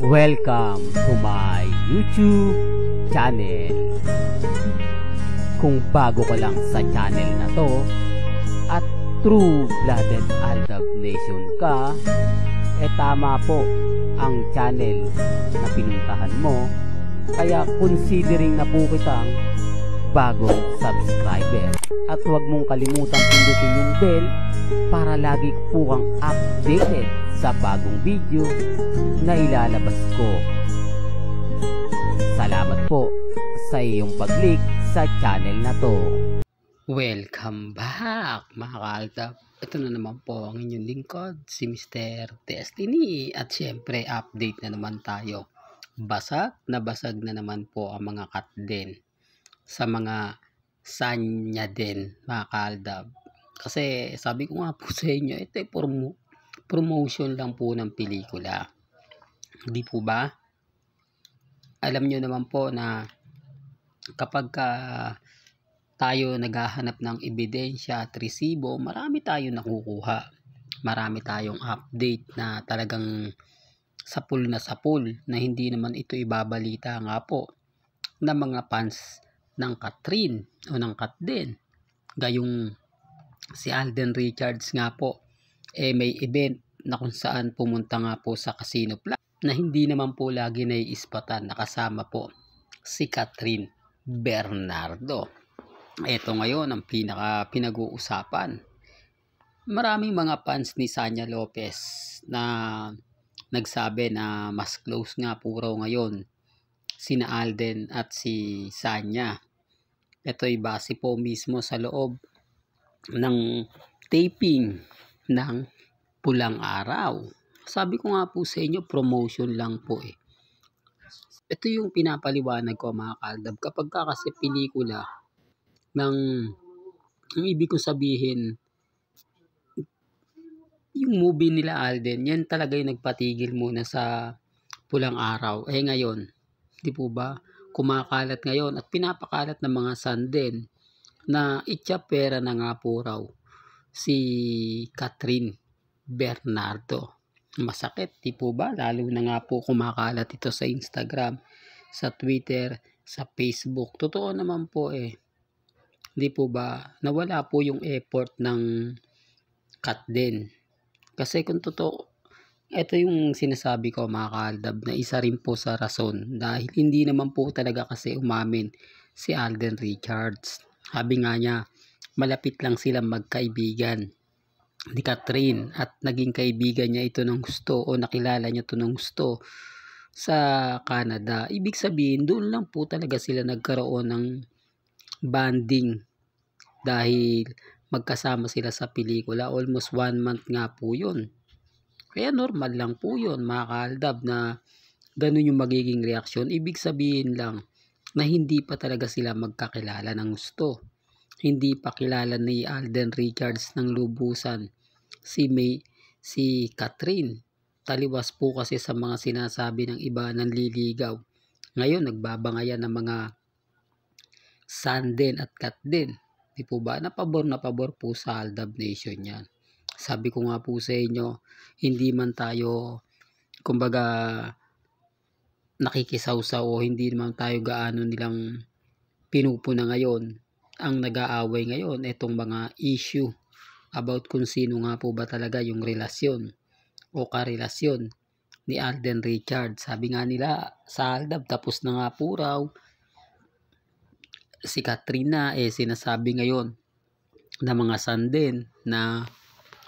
Welcome to my YouTube channel. Kung bago ka lang sa channel na to at true-blooded Aldab Nation ka, tama po ang channel na pinuntahan mo. Kaya considering na po kitang bagong subscriber. At huwag mong kalimutan pindutin yung bell para lagi po kang updated sa bagong video na ilalabas ko. Salamat po sa iyong pag-click sa channel na to. Welcome back mga ka-Aldab. Ito na naman po ang inyong lingkod, si Mr. Destiny. At syempre update na naman tayo. Basag na naman po ang mga cut din sa mga sanya din mga ka-Aldab. Kasi sabi ko nga po sa inyo, ito ay promotion lang po ng pelikula. Di po ba? Alam nyo naman po na kapag tayo naghahanap ng ebidensya at resibo, marami tayong nakukuha. Marami tayong update na talagang sapul na hindi naman ito ibabalita nga po ng mga fans ng Catherine o ng Kat din. Gayong si Alden Richards nga po may event na kung saan pumunta nga po sa Casino Plaza na hindi naman po lagi naiispatan, nakasama po si Catherine Bernardo. Ito ngayon ang pinag-uusapan. Maraming mga fans ni Sanya Lopez na nagsabi na mas close nga po raw ngayon sina Alden at si Sanya. Ito'y base po mismo sa loob ng taping ng Pulang Araw. Sabi ko nga po sa inyo, promotion lang po eh. Ito yung pinapaliwanag ko mga ka-Aldab. Kapag kasi pelikula ng, ang ibig ko sabihin, yung movie nila Alden, yan talaga yung nagpatigil muna sa Pulang Araw. Ngayon, di po ba, kumakalat ngayon at pinapakalat ng mga sanden na itsyapera na nga po raw si Catherine Bernardo. Masakit, di po ba? Lalo na nga po kumakalat ito sa Instagram, sa Twitter, sa Facebook. Totoo naman po eh. Di po ba? Nawala po yung effort ng Kat din. Kasi kung totoo, ito yung sinasabi ko mga ka-Aldab na isa rin po sa rason dahil hindi naman po talaga kasi umamin si Alden Richards. Sabi nga niya, malapit lang silang magkaibigan ni Catherine at naging kaibigan niya ito ng gusto o nakilala niya ito ng gusto sa Canada. Ibig sabihin, doon lang po talaga sila nagkaroon ng bonding dahil magkasama sila sa pelikula. Almost 1 month nga po yun. Kaya normal lang po yun mga ka-Aldab na ganun yung magiging reaksyon. Ibig sabihin lang na hindi pa talaga sila magkakilala ng gusto. Hindi pa kilala ni Alden Richards ng lubusan si Catherine. Taliwas po kasi sa mga sinasabi ng iba ng liligaw. Ngayon nagbabangayan ng mga Sanden at Kat din. Di po ba? Napabor po sa Aldab Nation yan. Sabi ko nga po sa inyo, hindi man tayo kumbaga nakikisawsaw o hindi naman tayo gaano nilang pinupuna ngayon. Ang nag-aaway ngayon itong mga issue about kung sino nga po ba talaga yung relasyon o karelasyon ni Alden Richards. Sabi nga nila sa Aldab, tapos na nga po raw si Katrina sinasabi ngayon na mga sanden na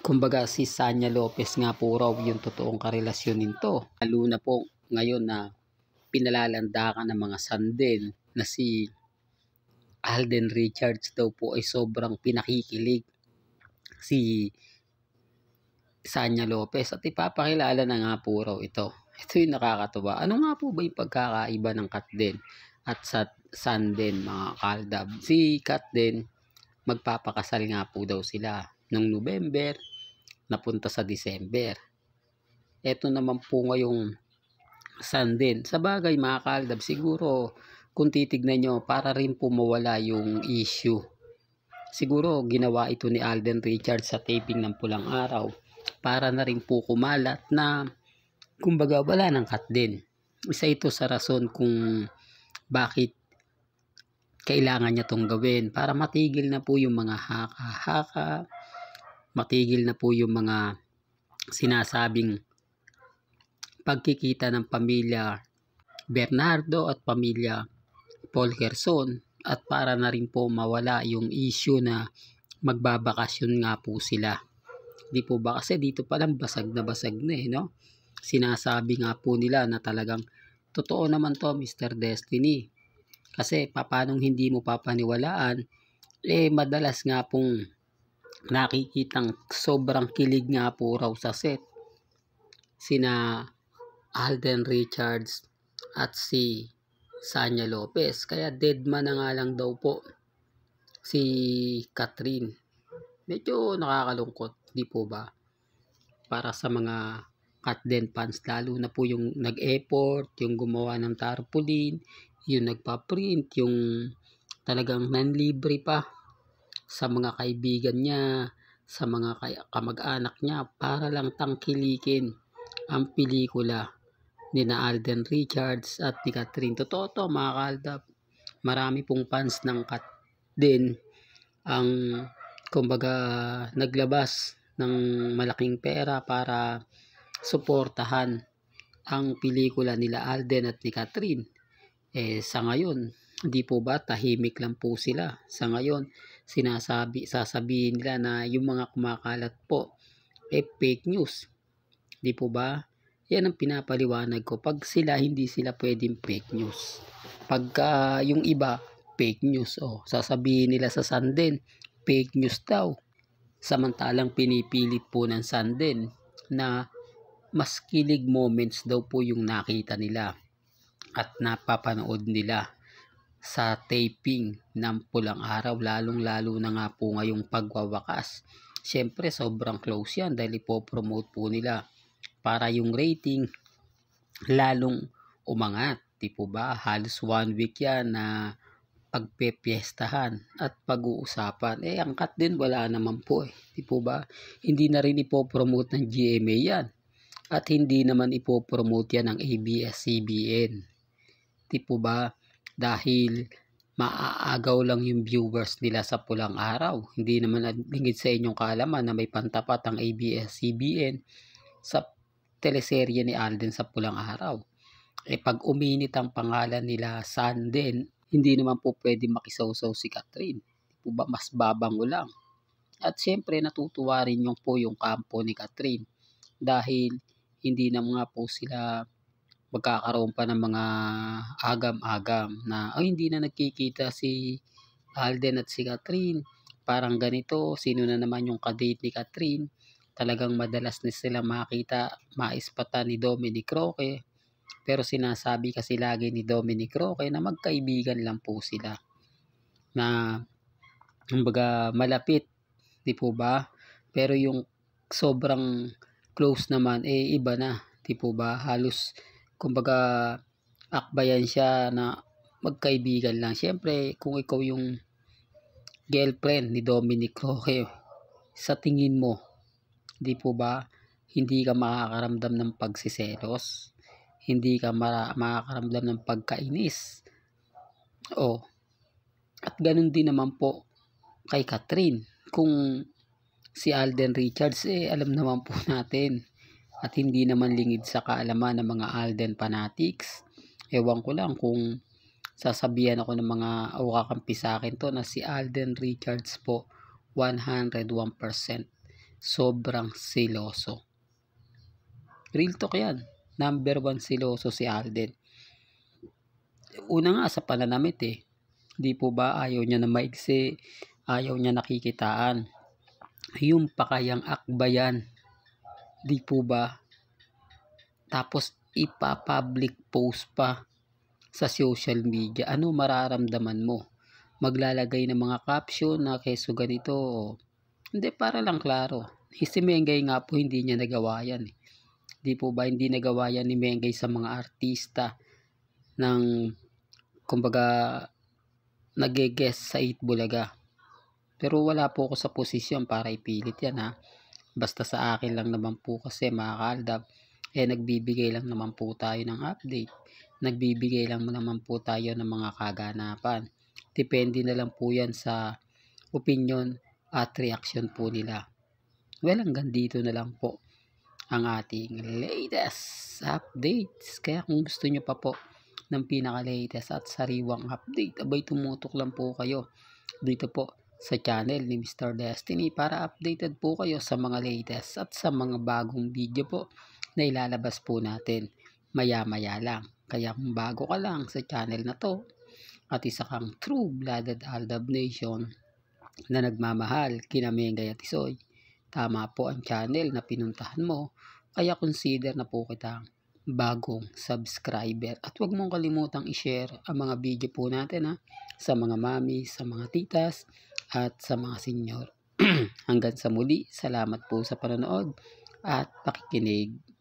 kumbaga si Sanya Lopez nga po raw yung totoong karelasyon nito. Lalo na po ngayon na pinalalandakan ng mga sanden na si Alden Richards daw po ay sobrang pinakikilig si Sanya Lopez at ipapakilala na nga po raw ito. Ito yung nakakatuwa. Ano nga po ba yung pagkakaiba ng Kat din at sa Sanden mga ka-Aldab? Si Kat din magpapakasal nga po daw sila noong November, napunta sa December. Ito naman po ngayong Sanden. Sa bagay mga ka-Aldab, siguro kung titignan nyo, para rin po mawala yung issue. Siguro ginawa ito ni Alden Richards sa taping ng Pulang Araw para na rin po kumalat na kumbaga wala nang cut din. Isa ito sa rason kung bakit kailangan niya tong gawin para matigil na po yung mga haka-haka, matigil na po yung mga sinasabing pagkikita ng pamilya Bernardo at pamilya Polgerson, at para na rin po mawala yung issue na magbabakasyon nga po sila. Di po ba? Kasi dito palang basag na no? Sinasabi nga po nila na talagang totoo naman to, Mr. Destiny. Kasi papanong hindi mo papaniwalaan, madalas nga pong nakikitang sobrang kilig nga po raw sa set sina Alden Richards at si Sanya Lopez. Kaya deadman na nga lang daw po si Catherine. Medyo nakakalungkot, di po ba? Para sa mga Katden fans, lalo na po yung nag-effort, yung gumawa ng tarpaulin, yung nagpa-print, yung talagang nanlibre pa sa mga kaibigan niya, sa mga kamag-anak niya para lang tangkilikin ang pelikula ni na Alden Richards at ni Catherine. Totoo to mga kaaldab. Marami pong fans ng Katden ang kumbaga naglabas ng malaking pera para suportahan ang pelikula nila Alden at ni Catherine. Sa ngayon, hindi po ba tahimik lang po sila? Sa ngayon, sasabihin nila na yung mga kumakalat po fake news. Di po ba? Yan ang pinapaliwanag ko. Pag sila, hindi sila pwedeng fake news. Pagka yung iba, fake news. Sasabihin nila sa Sanden, fake news daw. Samantalang pinipilit po ng Sanden na mas kilig moments daw po yung nakita nila at napapanood nila sa taping ng Pulang Araw, lalong-lalo na nga po ngayong pagwawakas. Siyempre, sobrang close yan dahil ipopromote po nila para yung rating lalong umangat. Di po ba? Halos 1 week yan na pagpepiestahan at pag-uusapan. Ang Katden wala naman po Di po ba? Hindi na rin ipopromote ng GMA yan. At hindi naman ipopromote yan ng ABS-CBN. Di po ba? Dahil maaagaw lang yung viewers nila sa Pulang Araw. Hindi naman lingid sa inyong kaalaman na may pantapat ang ABS-CBN sa teleserye ni Alden sa Pulang Araw. Pag uminit ang pangalan nila Sanden, hindi naman po pwede makisawsaw si Catherine. Di po ba? Mas babango lang. At syempre natutuwa rin yung kampo ni Catherine dahil hindi na nga po sila magkakaroon pa ng mga agam-agam na hindi na nagkikita si Alden at si Catherine. Parang ganito, sino na naman yung kadate ni Catherine. Talagang madalas na sila makita, maispatan ni Dominic Roque. Pero sinasabi kasi lagi ni Dominic Roque na magkaibigan lang po sila. Na kumbaga malapit, di po ba? Pero yung sobrang close naman iba na, di po ba? Halos kumbaga akbayan siya na magkaibigan lang. Siyempre, kung ikaw yung girlfriend ni Dominic Roque, sa tingin mo, di po ba, hindi ka makakaramdam ng pagsiselos, hindi ka makakaramdam ng pagkainis. At ganun din naman po kay Catherine. Kung si Alden Richards, alam naman po natin at hindi naman lingid sa kaalaman ng mga Alden fanatics. Ewan ko lang kung sasabihan ako ng mga kakampi sa akin to na si Alden Richards po 101% sobrang siloso. Real talk yan. Number 1 siloso si Alden. Una nga sa pananamit di po ba, ayaw niya na maigsi, ayaw niya nakikitaan. Yung pakayang akbayan, di po ba? Tapos ipa-public post pa sa social media. Ano mararamdaman mo? Maglalagay ng mga caption na keso ganito. Hindi, para lang klaro. Si Mengay nga po hindi niya nagawa yan. Di po ba hindi nagawa yan ni Mengay sa mga artista ng kumbaga nag-guest sa Itbulaga. Pero wala po ako sa posisyon para ipilit yan Basta sa akin lang naman po kasi mga kaaldab, nagbibigay lang naman po tayo ng update. Nagbibigay lang naman po tayo ng mga kaganapan. Depende na lang po yan sa opinion at reaction po nila. Well, hanggang dito na lang po ang ating latest updates. Kaya kung gusto nyo pa po ng pinaka-latest at sariwang update, abay tumutok lang po kayo dito po sa channel ni Mr. Destiny para updated po kayo sa mga latest at sa mga bagong video po na ilalabas po natin maya-maya lang. Kaya kung bago ka lang sa channel na to at isa kang true-blooded Aldab Nation na nagmamahal kina Mengay at Isoy, tama po ang channel na pinuntahan mo, kaya consider na po kitang bagong subscriber. At huwag mong kalimutang i-share ang mga video po natin sa mga mami, sa mga titas, at sa mga senyor. Hanggang sa muli, salamat po sa panonood at pakikinig.